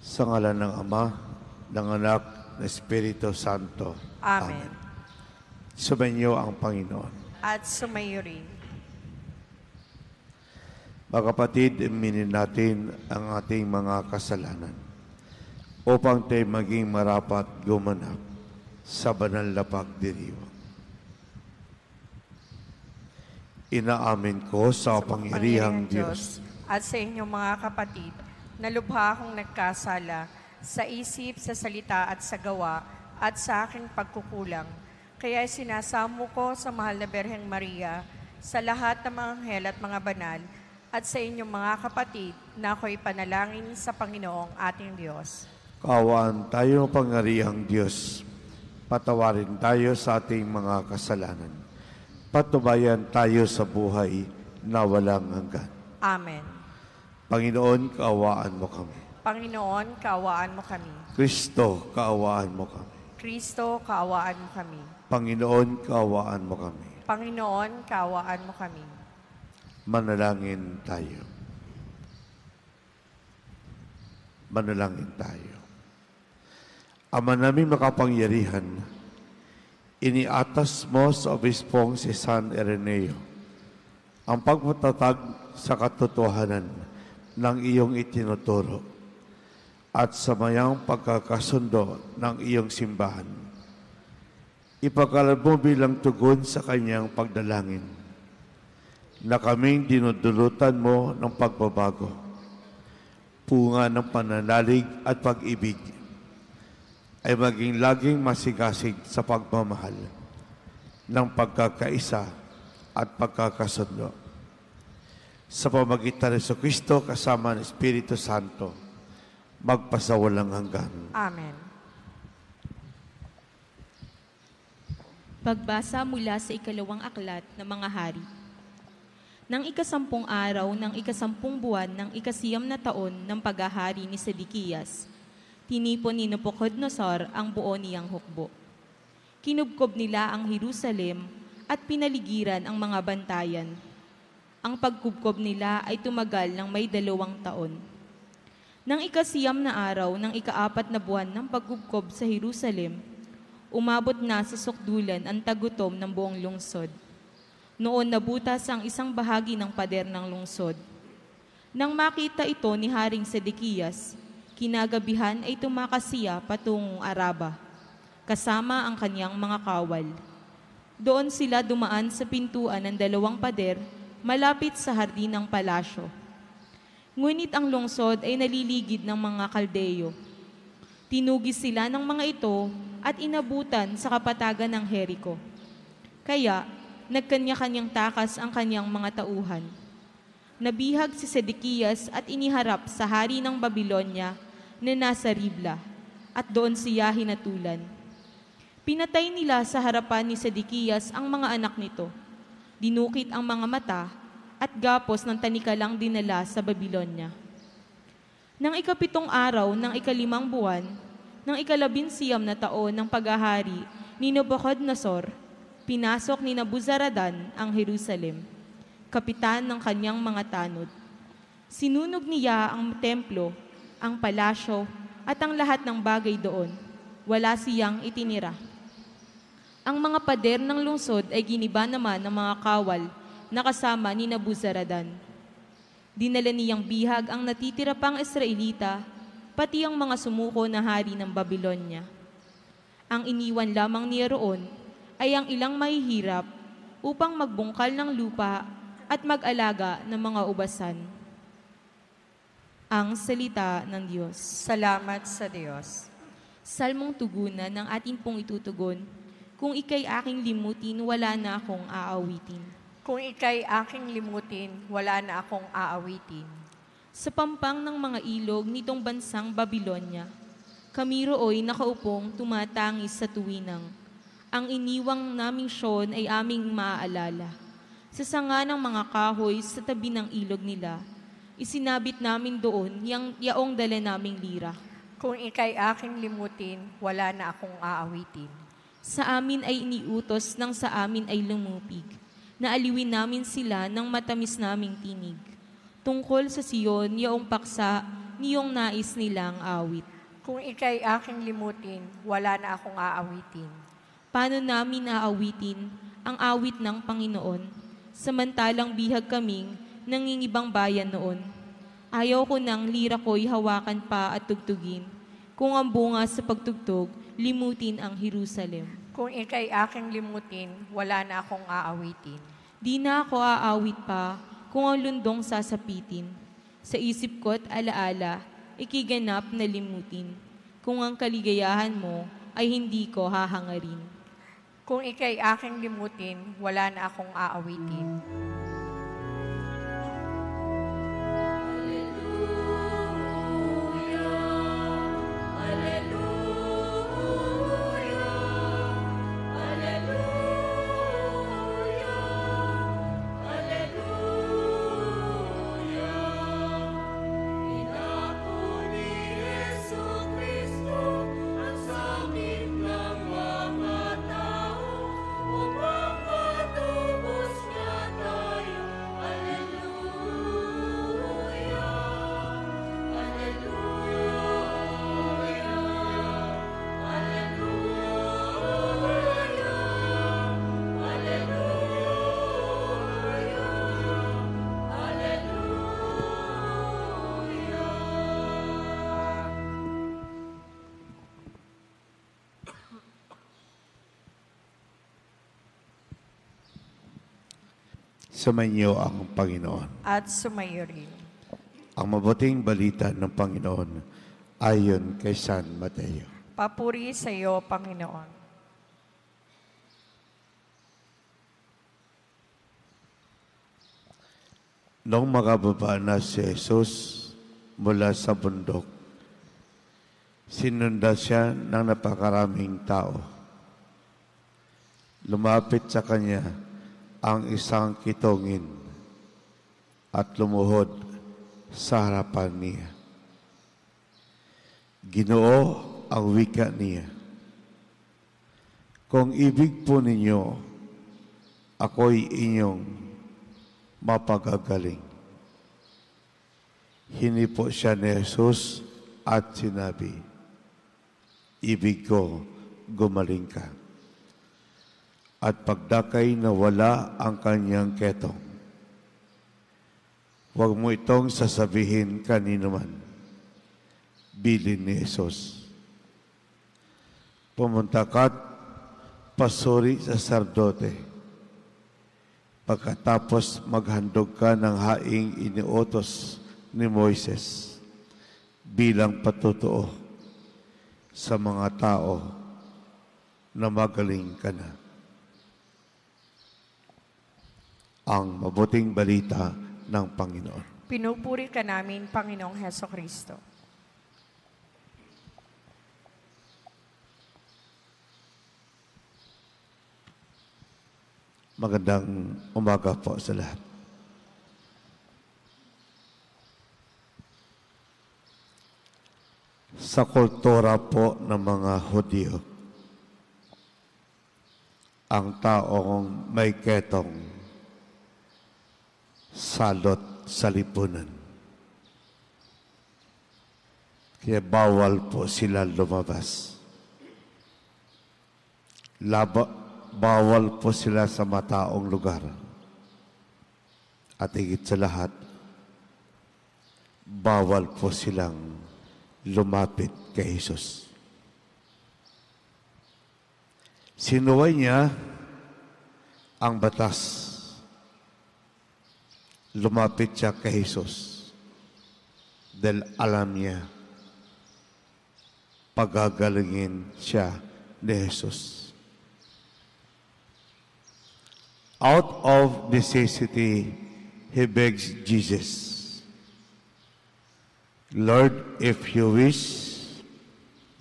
Sa ngalan ng Ama, ng Anak, ng Espiritu Santo. Amen. Sumainyo ang Panginoon. At sumayo rin. Mga kapatid, iminin natin ang ating mga kasalanan upang tayo maging marapat gumanap sa banal na pagdiriwang. Inaamin ko sa kapangyarihang Diyos at sa inyong mga kapatid na lubha akong nagkasala sa isip, sa salita at sa gawa at sa aking pagkukulang. Kaya sinasamo ko sa mahal na Berheng Maria, sa lahat ng mga anghel at mga banal, at sa inyong mga kapatid na ako'y panalangin sa Panginoong ating Diyos. Kaawaan tayo, pangyarihang Diyos. Patawarin tayo sa ating mga kasalanan. Patubayan tayo sa buhay na walang hanggan. Amen. Panginoon, kaawaan mo kami. Panginoon, kaawaan mo kami. Kristo, kaawaan mo kami. Kristo, kaawaan mo kami. Panginoon, kaawaan mo kami. Panginoon, kaawaan mo kami. Manalangin tayo. Manalangin tayo. Ama namin makapangyarihan, iniatas mo sa obispong si San Ireneo ang pagpatatag sa katotohanan ng iyong itinuturo at sa mayang pagkakasundo ng iyong simbahan. Ipagkaloob mo bilang tugon sa kanyang pagdalangin na kaming dinudulutan mo ng pagbabago, punga ng pananalig at pag-ibig, ay maging laging masigasig sa pagmamahal ng pagkakaisa at pagkakasundo. Sa pamagitan ng Kristo kasama ng Espiritu Santo, magpasawalang hanggan. Amen. Pagbasa mula sa ikalawang aklat ng mga hari. Nang ikasampung araw ng ikasampung buwan ng ikasiyam na taon ng paghahari ni Sedekiyas, tinipon ni Nabucodonosor ang buo niyang hukbo. Kinubkob nila ang Jerusalem at pinaligiran ang mga bantayan. Ang pagkubkob nila ay tumagal ng may 2 taon. Nang ikasiyam na araw ng ikaapat na buwan ng pagkubkob sa Jerusalem, umabot na sa sukdulan ang tagutom ng buong lungsod. Noon nabutas ang isang bahagi ng pader ng lungsod. Nang makita ito ni Haring Sedekiyas, kinagabihan ay tumakas siya patungong Araba, kasama ang kanyang mga kawal. Doon sila dumaan sa pintuan ng 2 pader, malapit sa hardin ng palasyo. Ngunit ang lungsod ay naliligid ng mga Kaldeyo. Tinugis sila ng mga ito at inabutan sa kapatagan ng Jericho. Kaya, nagkanya-kanyang takas ang kanyang mga tauhan. Nabihag si Sedekiyas at iniharap sa hari ng Babilonya na nasa Ribla, at doon siya hinatulan. Pinatay nila sa harapan ni Sedekiyas ang mga anak nito. Dinukit ang mga mata at gapos ng tanikalang dinala sa Babilonya. Nang ikapitong araw ng ikalimang buwan, ng 19 na taon ng paghahari ni Nabucodonosor, pinasok ni Nebuzaradan ang Jerusalem, kapitan ng kanyang mga tanod. Sinunog niya ang templo, ang palasyo, at ang lahat ng bagay doon. Wala siyang itinira. Ang mga pader ng lungsod ay giniba naman ng mga kawal na kasama ni Nebuzaradan. Dinala niyang bihag ang natitira pang Israelita, pati ang mga sumuko na hari ng Babilonya. Ang iniwan lamang niya roon ay ang ilang mahihirap upang magbungkal ng lupa at mag-alaga ng mga ubasan. Ang salita ng Diyos. Salamat sa Diyos. Salmong tugunan ng atin pong itutugon, kung ika'y aking limutin, wala na akong aawitin. Kung ika'y aking limutin, wala na akong aawitin. Sa pampang ng mga ilog nitong bansang Babilonya, kami rooy nakaupong tumatangis sa tuwinang. Ang iniwang naming Siyon ay aming maaalala. Sa sanga ng mga kahoy sa tabi ng ilog nila, isinabit namin doon yaong dala naming lira. Kung ika'y aking limutin, wala na akong aawitin. Sa amin ay iniutos nang sa amin ay lumupig. Naaliwin namin sila ng matamis naming tinig. Tungkol sa Siyon, yaong paksa niyong nais nilang awit. Kung ika'y aking limutin, wala na akong aawitin. Paano namin aawitin ang awit ng Panginoon, samantalang bihag kaming nangingibang bayan noon? Ayaw ko ng lira ko'y hawakan pa at tugtugin, kung ang bunga sa pagtugtog, limutin ang Jerusalem. Kung ika'y aking limutin, wala na akong aawitin. Di na ako aawit pa kung ang lundong sasapitin. Sa isip ko't alaala, ikiganap na limutin. Kung ang kaligayahan mo ay hindi ko hahangarin. Kung ika'y aking limutin, wala na akong aawitin. Sumainyo ang Panginoon. At sumayo rin. Ang mabuting balita ng Panginoon ayon kay San Mateo. Papuri sa iyo, Panginoon. Noong makababa na si Jesus mula sa bundok, sinundan siya ng napakaraming tao. Lumapit sa kanya ang isang kitongin at lumuhod sa harapan niya. Ginoo ang wika niya. Kung ibig po ninyo, ako'y inyong mapagagaling. Hinipo siya ni Jesus at sinabi, ibig ko, gumaling ka. At pagdakay na wala ang kanyang ketong, huwag mo itong sasabihin kanino man. Bilin ni Jesus. Pumunta ka't pasuri sa sardote. Pagkatapos maghandog ka ng haing iniutos ni Moises bilang patutuo sa mga tao na magaling ka na. Ang mabuting balita ng Panginoon. Pinupuri ka namin, Panginoong Hesukristo. Magandang umaga po sa lahat. Sa kultura po ng mga Hudyo, ang taong may ketong salot sa lipunan. Kaya bawal po sila lumabas. Bawal po sila sa mataong lugar. At higit sa lahat, bawal po silang lumapit kay Jesus. Sinuway niya ang batas. Lumapit siya kay Jesus dahil alam niya pagagalingin siya ni Jesus. Out of necessity, he begs Jesus, Lord, if you wish,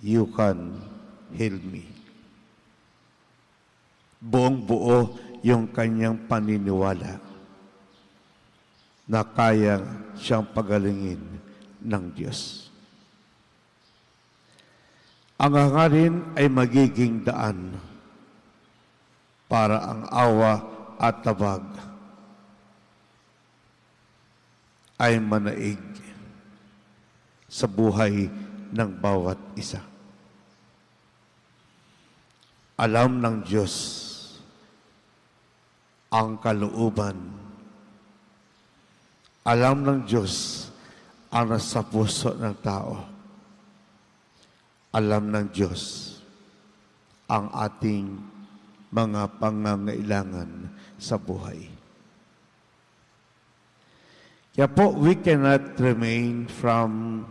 you can heal me. Buong-buo yung kanyang paniniwala na kaya siyang pagalingin ng Diyos. Ang hangarin ay magiging daan para ang awa at tabag ay manaig sa buhay ng bawat isa. Alam ng Diyos ang kalooban. Alam ng Diyos ang nasa puso ng tao. Alam ng Diyos ang ating mga pangangailangan sa buhay. Kaya po, we cannot remain from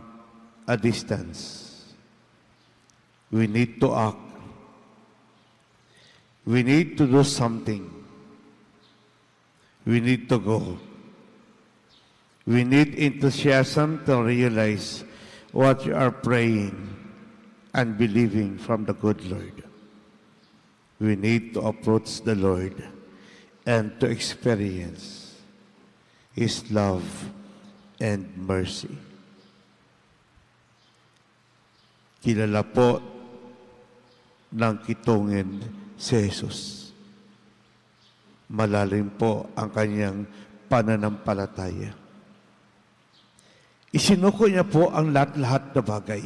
a distance. We need to act. We need to do something. We need to go. We need enthusiasm to realize what you are praying and believing from the good Lord. We need to approach the Lord and to experience His love and mercy. Kilala po ng kitungin si Jesus. Malalim po ang kanyang pananampalataya. Isinuko niya po ang lahat-lahat na bagay.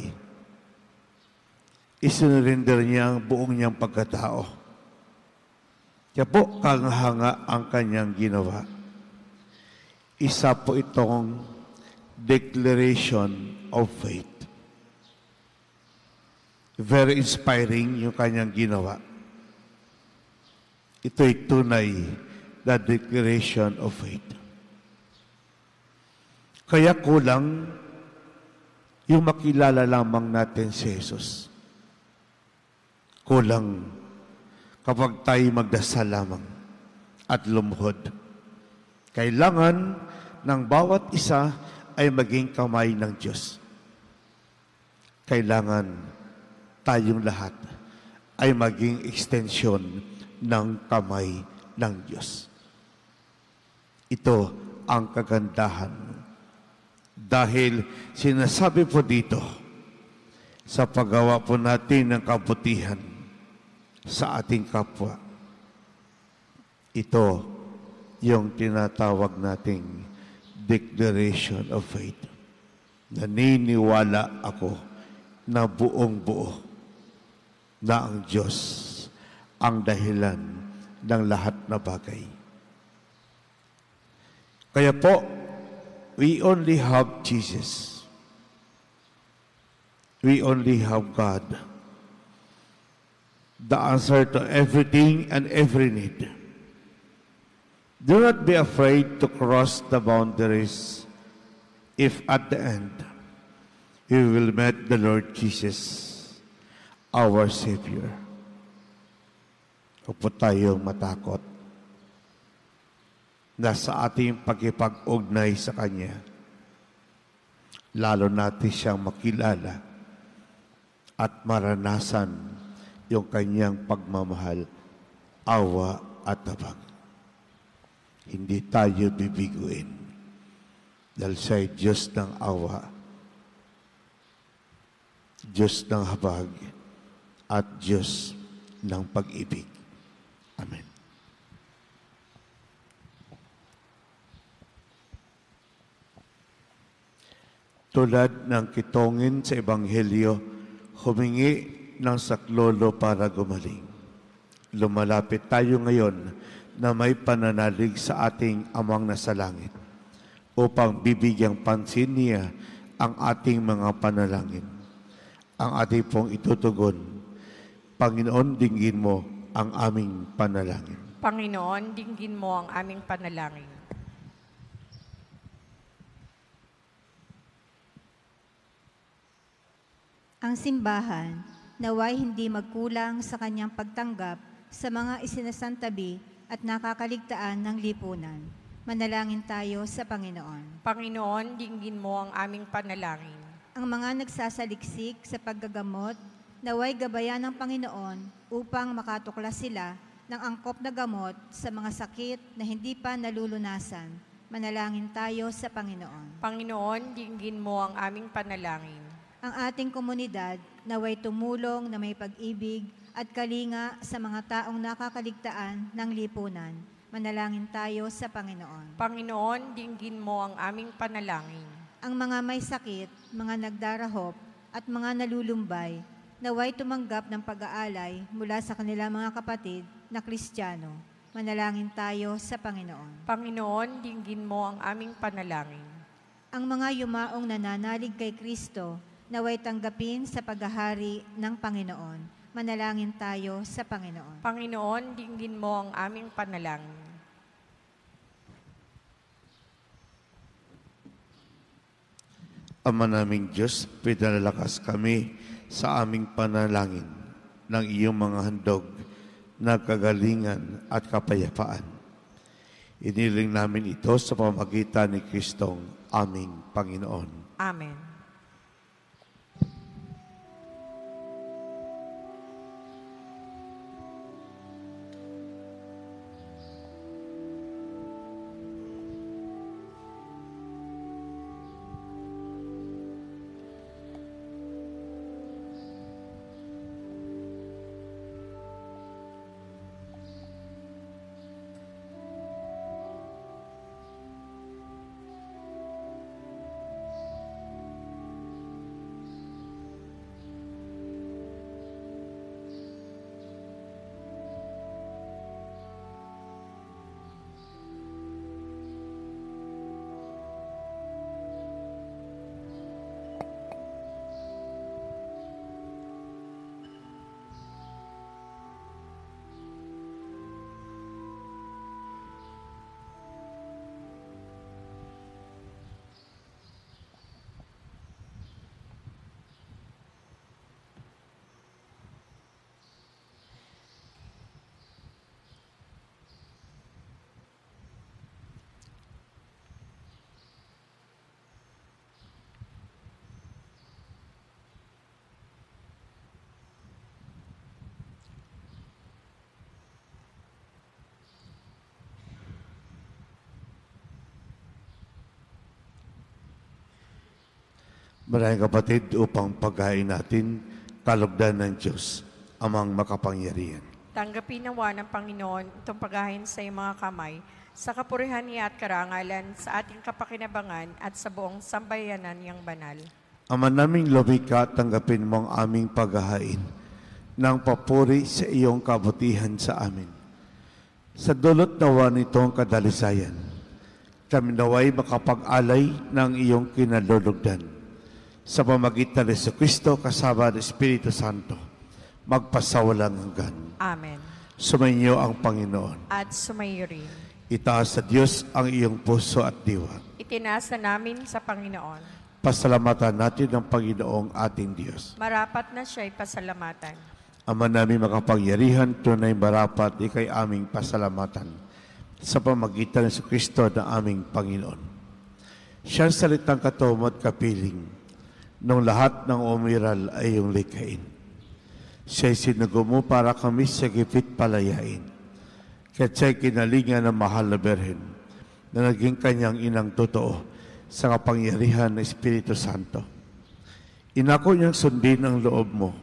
Isinurinder niya ang buong niyang pagkatao. Kaya po, kangahanga ang kanyang ginawa. Isa po itong declaration of faith. Very inspiring yung kanyang ginawa. Ito'y tunay na declaration of faith. Kaya kulang yung makilala lamang natin si Jesus. Kulang kapag tayo magdasal lamang at lumuhod. Kailangan ng bawat isa ay maging kamay ng Diyos. Kailangan tayong lahat ay maging extension ng kamay ng Diyos. Ito ang kagandahan. Dahil sinasabi po dito, sa paggawa po natin ng kabutihan sa ating kapwa, ito yung tinatawag nating declaration of faith. Naniniwala ako na buong buo na ang Diyos ang dahilan ng lahat na bagay. Kaya po, we only have Jesus. We only have God. The answer to everything and every need. Do not be afraid to cross the boundaries if at the end you will meet the Lord Jesus, our Savior. Huwag po tayong matakot na sa ating pagkipag-ugnay sa Kanya, lalo natin siyang makilala at maranasan yung Kanyang pagmamahal, awa at tabang. Hindi tayo bibiguin dahil siya'y Diyos ng awa, Diyos ng habag, at Diyos ng pag-ibig. Amen. Tulad ng kitongin sa Ebanghelyo, humingi ng saklolo para gumaling. Lumalapit tayo ngayon na may pananalig sa ating Amang nasa langit upang bibigyang pansin niya ang ating mga panalangin. Ang ating pong itutugon, Panginoon, dinggin mo ang aming panalangin. Panginoon, dinggin mo ang aming panalangin. Ang simbahan, naway hindi magkulang sa kanyang pagtanggap sa mga isinasantabi at nakakaligtaan ng lipunan. Manalangin tayo sa Panginoon. Panginoon, dinggin mo ang aming panalangin. Ang mga nagsasaliksik sa paggagamot, naway gabayan ng Panginoon upang makatuklas sila ng angkop na gamot sa mga sakit na hindi pa nalulunasan. Manalangin tayo sa Panginoon. Panginoon, dinggin mo ang aming panalangin. Ang ating komunidad naway tumulong na may pag-ibig at kalinga sa mga taong nakakaligtaan ng lipunan. Manalangin tayo sa Panginoon. Panginoon, dinggin mo ang aming panalangin. ang mga may sakit, mga nagdarahop, at mga nalulumbay, naway tumanggap ng pag-aalay mula sa kanilang mga kapatid na Kristiyano. Manalangin tayo sa Panginoon. Panginoon, dinggin mo ang aming panalangin. Ang mga yumaong nananalig kay Kristo, naway tanggapin sa paghahari ng Panginoon. Manalangin tayo sa Panginoon. Panginoon, dinggin mo ang aming panalangin. Ama naming Diyos, pinalalakas kami sa aming panalangin ng iyong mga handog na kagalingan at kapayapaan. Iniling namin ito sa pamamagitan ni Kristong aming Panginoon. Amen. Maraming kapatid, upang paghain natin kalugdan ng Diyos, amang makapangyarihan. Tanggapin nawa ng Panginoon itong paghahin sa iyong mga kamay, sa kapurihan niya at karangalan, sa ating kapakinabangan at sa buong sambayanan niyang banal. Ama naming lumikha, tanggapin mo ang aming paghahain ng papuri sa iyong kabutihan sa amin. Sa dulot nawa nitong kadalisayan, kami naway makapag-alay ng iyong kinalulugdan. Sa pamagitan ni Jesucristo kasama ng Espiritu Santo, magpasawalang hanggan. Amen. Sumainyo ang Panginoon. At sumayo rin. Itaas sa Diyos ang iyong puso at diwa. Itinasa namin sa Panginoon. Pasalamatan natin ang Panginoong ating Diyos. Marapat na siya'y pasalamatan. Ama namin makapangyarihan, tunay marapat ikay aming pasalamatan sa pamagitan ni Jesucristo na aming Panginoon. Siyang salitang katumo at kapiling nung lahat ng umiral ay iyong likhain. Siya'y sinugo mo para kami sa gipit palayain. Kaya't siya'y kinalingan ng mahal na Berhen na naging kanyang inang totoo sa kapangyarihan ng Espiritu Santo. Inako niyang sundin ang loob mo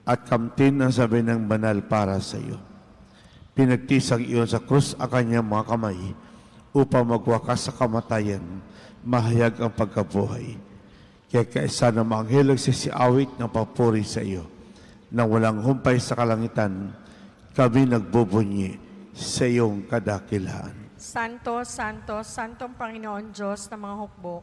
at kamtin ang sabi ng banal para sa iyo. Pinagtisang iyon sa krus ang kanyang mga kamay upang magwakas sa kamatayan, mahayag ang pagkabuhay. Kaya kaisa ng mga anghel nagsisiawit ng papuri sa iyo. Nang walang humpay sa kalangitan, kami nagbubunyi sa iyong kadakilaan. Santo, Santo, Santong Panginoon Diyos ng mga hukbo,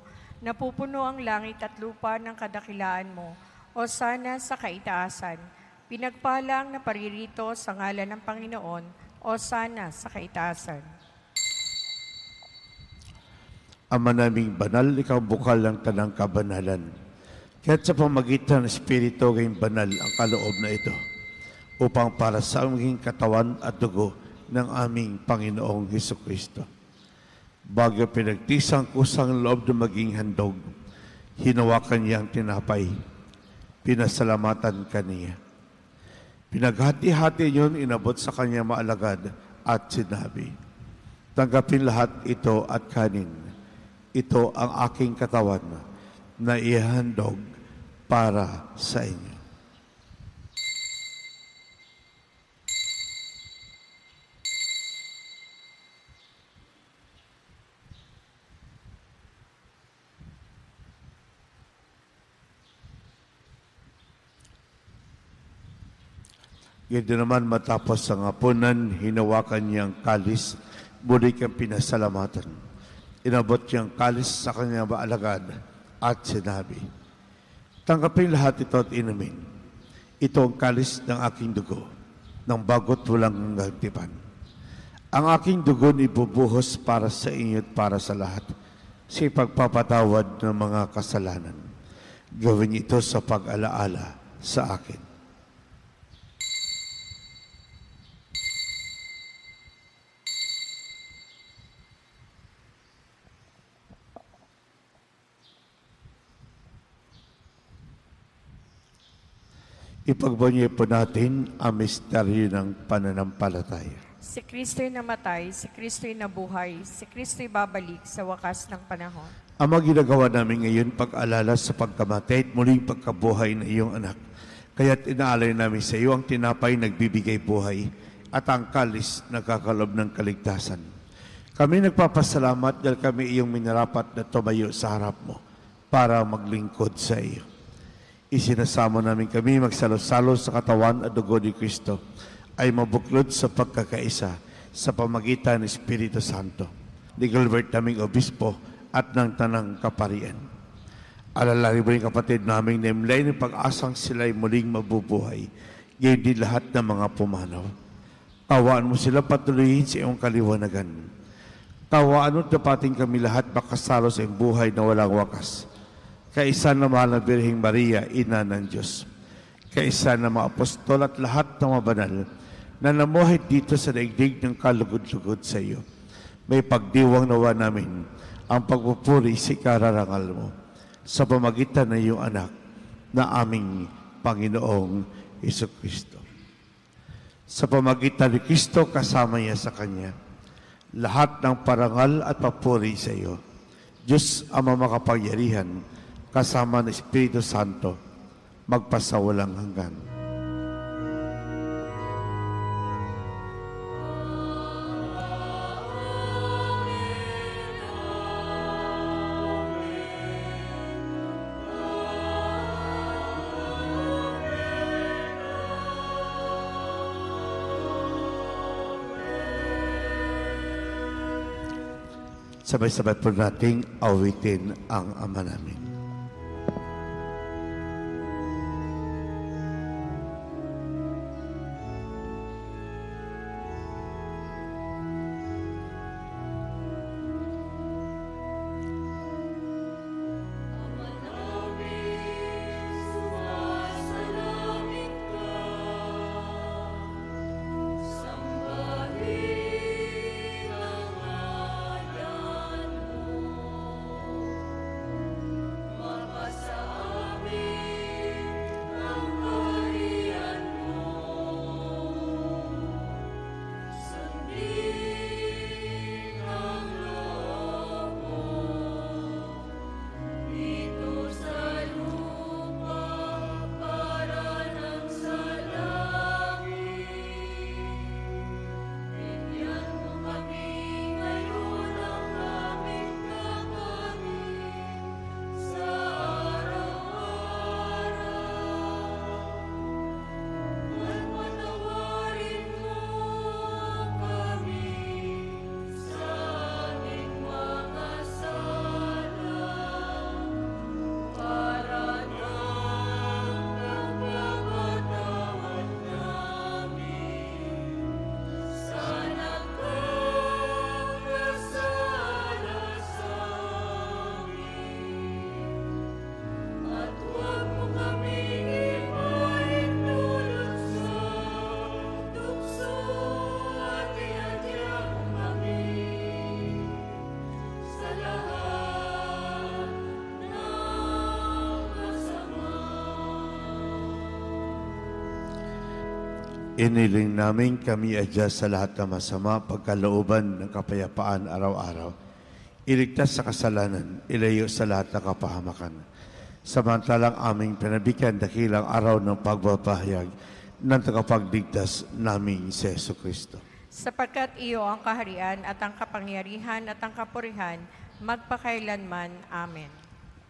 napupuno ang langit at lupa ng kadakilaan mo. O sana sa kaitaasan, pinagpalang na paririto sa ngalan ng Panginoon, o sana sa kaitaasan. Ama naming banal, ikaw bukal ng tanang kabanalan. Kaya't sa pamagitan ng Espiritu gayong banal ang kaloob na ito, upang para sa aming katawan at dugo ng aming Panginoong Hesukristo. Bago pinagtisang kusang loob na maging handog, hinawakan niya ang tinapay, pinasalamatan kaniya. Pinaghati-hati niyon, inabot sa kanya maalagad at sinabi, tanggapin lahat ito at kanin. Ito ang aking katawan na ihandog para sa inyo. Gito naman matapos ang hapunan, hinawakan niya ang kalis, muli kang pinasalamatan. Inabot niya ang kalis sa kanyang maalagad at sinabi, tanggapin lahat ito at inumin. Ito ang kalis ng aking dugo, ng bagot walang hanggan. Ang aking dugo ibubuhos para sa inyo at para sa lahat, sa ipagpapatawad ng mga kasalanan. Gawin ito sa pag-alaala sa akin. Ipagbunyi po natin ang misteryo ng pananampalataya. Si Kristo'y namatay, si Kristo'y nabuhay, si Kristo'y babalik sa wakas ng panahon. Ang mga ginagawa namin ngayon pag-alala sa pagkamatay at muling pagkabuhay ng iyong anak. Kaya't inaalay namin sa iyo ang tinapay nagbibigay buhay at ang kalis nagkakalob ng kaligtasan. Kami nagpapasalamat dahil kami iyong minarapat na tumayo sa harap mo para maglingkod sa iyo. Isinasamo namin kami magsalo-salo sa katawan at dugo ni Kristo ay mabuklod sa pagkakaisa sa pamagitan ng Espiritu Santo. Ni Gilbert naming obispo at ng tanang kaparian. Alalarin mo yung kapatid naming naimlay ng pag-asang sila'y muling mabubuhay. Ngayon din lahat ng mga pumanaw. Tawaan mo sila patuloyin sa iyong kaliwanagan. Tawaan mo dapating kami lahat makasalo sa iyong buhay na walang wakas. Kaisa na mahal na Birheng Maria, Ina ng Diyos. Kaisa na mga apostol at lahat ng mga banal na namuhay dito sa daigdig ng kalugod-lugod sa iyo. May pagdiwang nawa namin ang pagpupuri sa ikararangal mo sa pamagitan ng iyong anak na aming Panginoong Jesucristo. Sa pamagitan ni Kristo kasama niya sa Kanya, lahat ng parangal at papuri sa iyo. Diyos Ama makapangyarihan, kasama ng Espiritu Santo, magpasawalang hanggan. Sabay-sabay po nating awitin ang Ama namin. Iniling namin kami adya sa lahat ng masama, pagkalooban ng kapayapaan araw-araw. Iligtas sa kasalanan, ilayo sa lahat ng kapahamakan. Samantalang aming pinabigyan dakilang araw ng pagbabahayag ng tagapagligtas naming si Jesucristo. Sapagkat iyo ang kaharian at ang kapangyarihan at ang kapurihan, magpakailanman. Amen.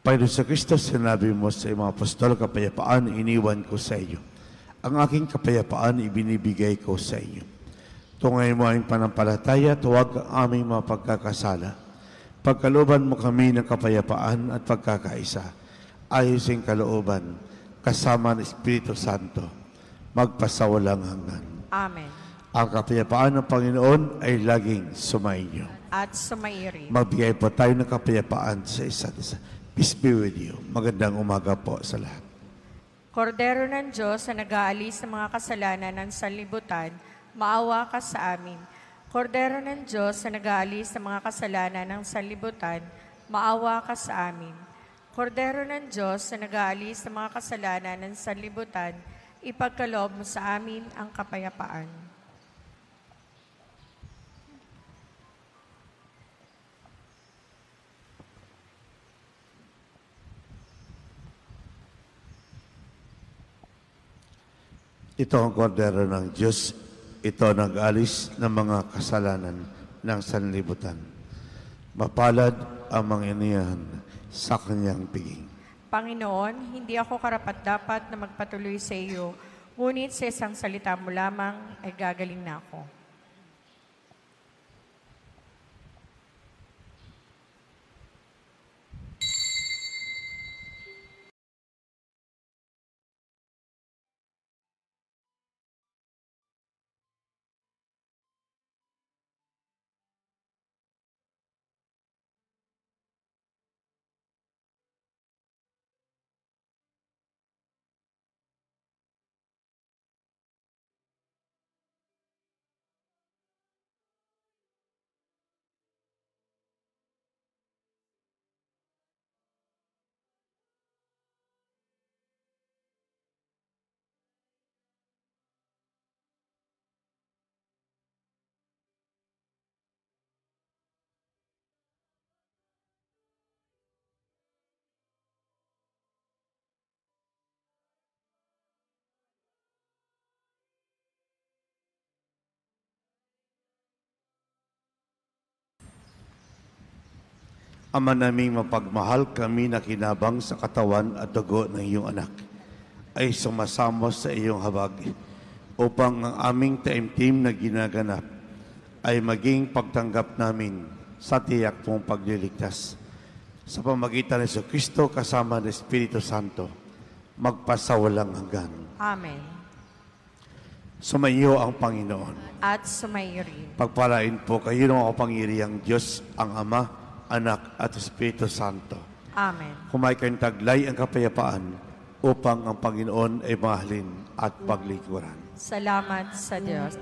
Panginoon sa Kristo, sinabi mo sa mga apostol, kapayapaan iniwan ko sa iyo. Ang aking kapayapaan ibinibigay ko sa inyo. Tungayin mo aming panampalataya, tuwag ang aming mga pagkakasala. Pagkalooban mo kami ng kapayapaan at pagkakaisa. Ayusin kalooban, kasama ng Espiritu Santo, magpasawalang hanggan. Amen. Ang kapayapaan ng Panginoon ay laging sumainyo. At sumairi. Magbigay po tayo ng kapayapaan sa isa't isa. Peace be with you. Magandang umaga po sa lahat. Kordero ng Diyos na nag-aalis ng mga kasalanan ng sanlibutan, maawa ka sa amin. Kordero ng Diyos na nag-aalis ng mga kasalanan ng sanlibutan, maawa ka sa amin. Kordero ng Diyos na nag-aalis ng mga kasalanan ng sanlibutan, ipagkaloob mo sa amin ang kapayapaan. Ito ang kordero ng Diyos. Ito nag-alis ng mga kasalanan ng sanlibutan. Mapalad ang mga iniyahan sa kanyang piging. Panginoon, hindi ako karapat-dapat na magpatuloy sa iyo, ngunit sa isang salita mo lamang ay gagaling na ako. Ama naming mapagmahal, kami na kinabang sa katawan at dugo ng iyong anak ay sumasamo sa iyong habag upang ang aming taimtim na ginaganap ay maging pagtanggap namin sa tiyak mong pagliligtas. Sa pamagitan ng Jesucristo kasama ng Espiritu Santo, magpasawalang hanggan. Amen. Sumainyo ang Panginoon. At sumairi. Pagpalain po kayo ng makapangyarihang Diyos, ang Ama, Anak at Espiritu Santo. Amen. Kumay kayong taglay ang kapayapaan upang ang Panginoon ay mahalin at paglingkuran. Salamat sa Diyos.